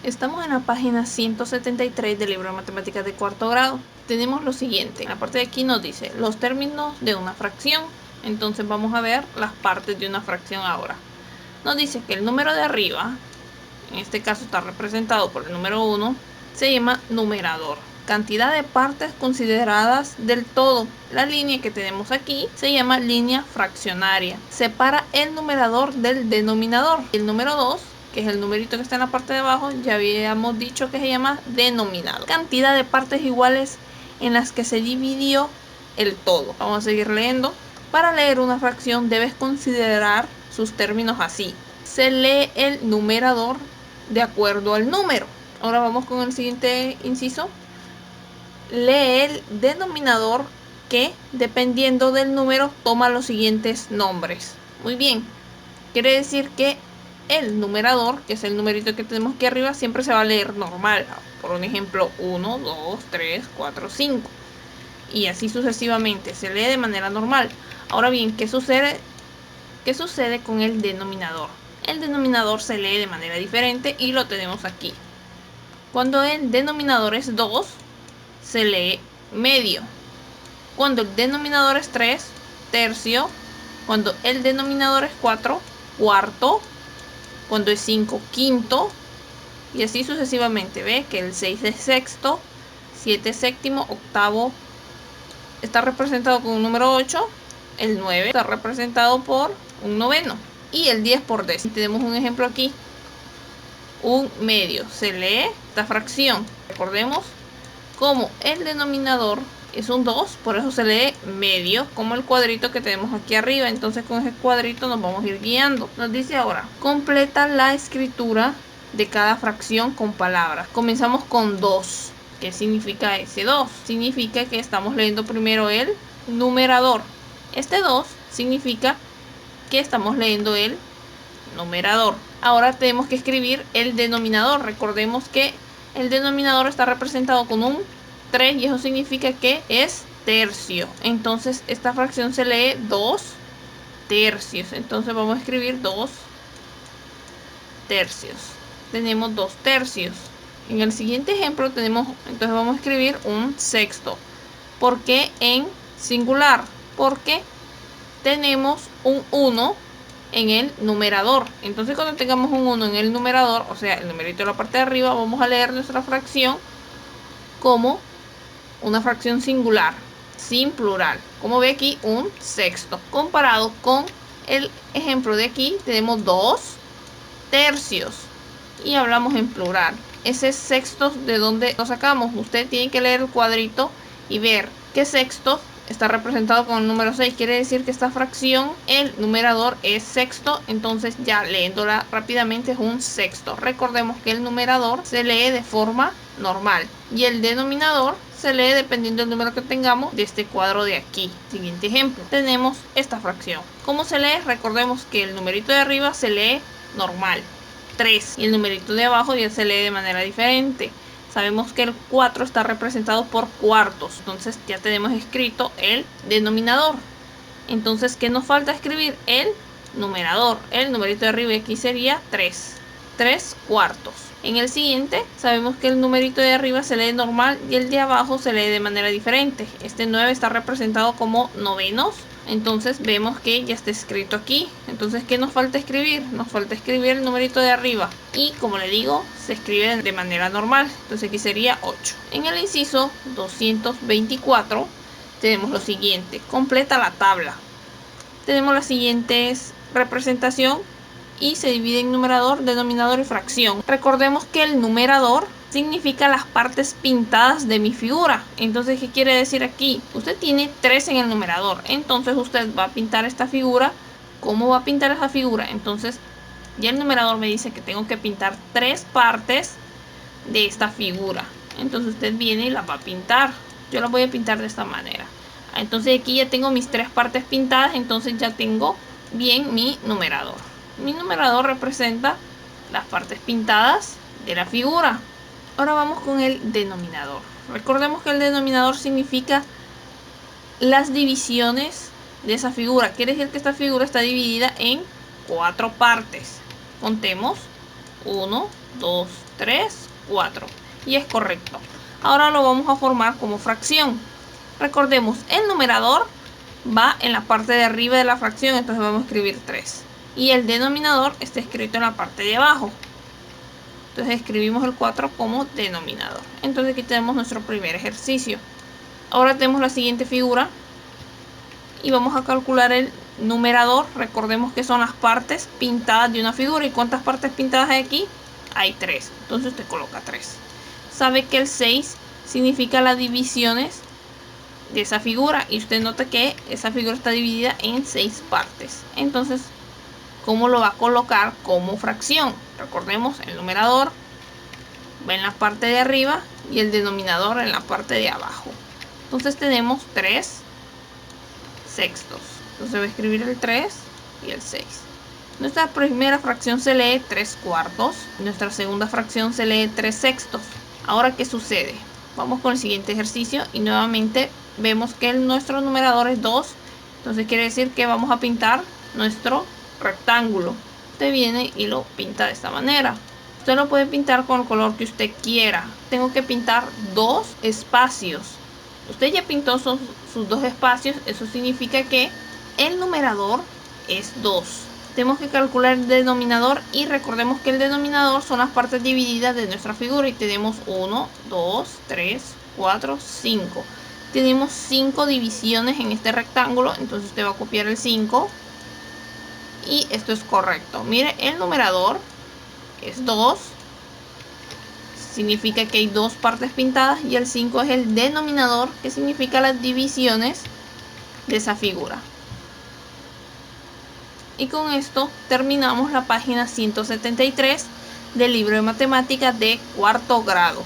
Estamos en la página 173 del libro de matemáticas de cuarto grado. Tenemos lo siguiente, en la parte de aquí nos dice los términos de una fracción. Entonces vamos a ver las partes de una fracción ahora. Nos dice que el número de arriba, en este caso está representado por el número 1, se llama numerador. Cantidad de partes consideradas del todo. La línea que tenemos aquí se llama línea fraccionaria. Separa el numerador del denominador. El número 2, que es el numerito que está en la parte de abajo, ya habíamos dicho que se llama denominador. Cantidad de partes iguales en las que se dividió el todo. Vamos a seguir leyendo. Para leer una fracción debes considerar sus términos así. Se lee el numerador de acuerdo al número. Ahora vamos con el siguiente inciso. Lee el denominador que, dependiendo del número, toma los siguientes nombres. Muy bien, quiere decir que el numerador, que es el numerito que tenemos aquí arriba, siempre se va a leer normal. Por un ejemplo, 1, 2, 3, 4, 5. Y así sucesivamente, se lee de manera normal. Ahora bien, ¿qué sucede con el denominador? El denominador se lee de manera diferente y lo tenemos aquí. Cuando el denominador es 2, se lee medio. Cuando el denominador es 3, tercio. Cuando el denominador es 4, cuarto. Cuando es 5, quinto. Y así sucesivamente. Ve que el 6 es sexto, 7 séptimo, octavo está representado con un número 8. El 9 está representado por un noveno. Y el 10 por décimo. Tenemos un ejemplo aquí. Un medio. Se lee esta fracción. Recordemos, como el denominador es un 2, por eso se lee medio, como el cuadrito que tenemos aquí arriba. Entonces con ese cuadrito nos vamos a ir guiando. Nos dice ahora, completa la escritura de cada fracción con palabras. Comenzamos con 2. ¿Qué significa ese 2? Significa que estamos leyendo primero el numerador. Este 2 significa que estamos leyendo el numerador. Ahora tenemos que escribir el denominador. Recordemos que el denominador está representado con un 3 y eso significa que es tercio. Entonces esta fracción se lee 2 tercios. Entonces vamos a escribir 2 tercios. Tenemos 2 tercios. En el siguiente ejemplo entonces vamos a escribir un sexto. ¿Por qué en singular? Porque tenemos un 1 en el numerador. Entonces cuando tengamos un 1 en el numerador, o sea el numerito de la parte de arriba, vamos a leer nuestra fracción como una fracción singular, sin plural. Como ve aquí, un sexto. Comparado con el ejemplo de aquí, tenemos 2 tercios y hablamos en plural. Ese sexto, ¿de dónde lo sacamos? Usted tiene que leer el cuadrito y ver que sexto está representado con el número 6. Quiere decir que esta fracción, el numerador es sexto. Entonces ya leyéndola rápidamente es un sexto. Recordemos que el numerador se lee de forma normal y el denominador se lee dependiendo del número que tengamos de este cuadro de aquí. Siguiente ejemplo, tenemos esta fracción. ¿Cómo se lee? Recordemos que el numerito de arriba se lee normal, 3, y el numerito de abajo ya se lee de manera diferente. Sabemos que el 4 está representado por cuartos, entonces ya tenemos escrito el denominador. Entonces, ¿qué nos falta escribir? El numerador. El numerito de arriba aquí sería 3 cuartos. En el siguiente, sabemos que el numerito de arriba se lee normal y el de abajo se lee de manera diferente. Este 9 está representado como novenos. Entonces vemos que ya está escrito aquí. Entonces, ¿qué nos falta escribir? Nos falta escribir el numerito de arriba. Y como le digo, se escribe de manera normal. Entonces aquí sería 8. En el inciso 224 tenemos lo siguiente. Completa la tabla. Tenemos las siguientes representación y se divide en numerador, denominador y fracción. Recordemos que el numerador significa las partes pintadas de mi figura. Entonces, ¿qué quiere decir aquí? Usted tiene 3 en el numerador. Entonces usted va a pintar esta figura. ¿Cómo va a pintar esa figura? Entonces ya el numerador me dice que tengo que pintar 3 partes de esta figura. Entonces usted viene y la va a pintar. Yo la voy a pintar de esta manera. Entonces aquí ya tengo mis 3 partes pintadas. Entonces ya tengo bien mi numerador. Mi numerador representa las partes pintadas de la figura. Ahora vamos con el denominador. Recordemos que el denominador significa las divisiones de esa figura. Quiere decir que esta figura está dividida en 4 partes. Contemos: 1, 2, 3, 4. Y es correcto. Ahora lo vamos a formar como fracción. Recordemos, el numerador va en la parte de arriba de la fracción, entonces vamos a escribir 3. Y el denominador está escrito en la parte de abajo. Entonces escribimos el 4 como denominador. Entonces aquí tenemos nuestro primer ejercicio. Ahora tenemos la siguiente figura. Y vamos a calcular el numerador. Recordemos que son las partes pintadas de una figura. ¿Y cuántas partes pintadas hay aquí? Hay 3. Entonces usted coloca 3. Sabe que el 6 significa las divisiones de esa figura. Y usted nota que esa figura está dividida en 6 partes. Entonces, ¿cómo lo va a colocar como fracción? Recordemos, el numerador va en la parte de arriba y el denominador en la parte de abajo. Entonces tenemos 3 sextos. Entonces voy a escribir el 3 y el 6. Nuestra primera fracción se lee 3 cuartos. Nuestra segunda fracción se lee 3 sextos. Ahora, ¿qué sucede? Vamos con el siguiente ejercicio y nuevamente vemos que nuestro numerador es 2. Entonces quiere decir que vamos a pintar nuestro rectángulo. Usted viene y lo pinta de esta manera. Usted lo puede pintar con el color que usted quiera. Tengo que pintar 2 espacios. Usted ya pintó sus 2 espacios. Eso significa que el numerador es 2. Tenemos que calcular el denominador y recordemos que el denominador son las partes divididas de nuestra figura y tenemos 1, 2, 3, 4, 5. Tenemos 5 divisiones en este rectángulo, entonces usted va a copiar el 5 y esto es correcto. Mire, el numerador es 2, significa que hay 2 partes pintadas, y el 5 es el denominador, que significa las divisiones de esa figura. Y con esto terminamos la página 173 del libro de matemáticas de cuarto grado.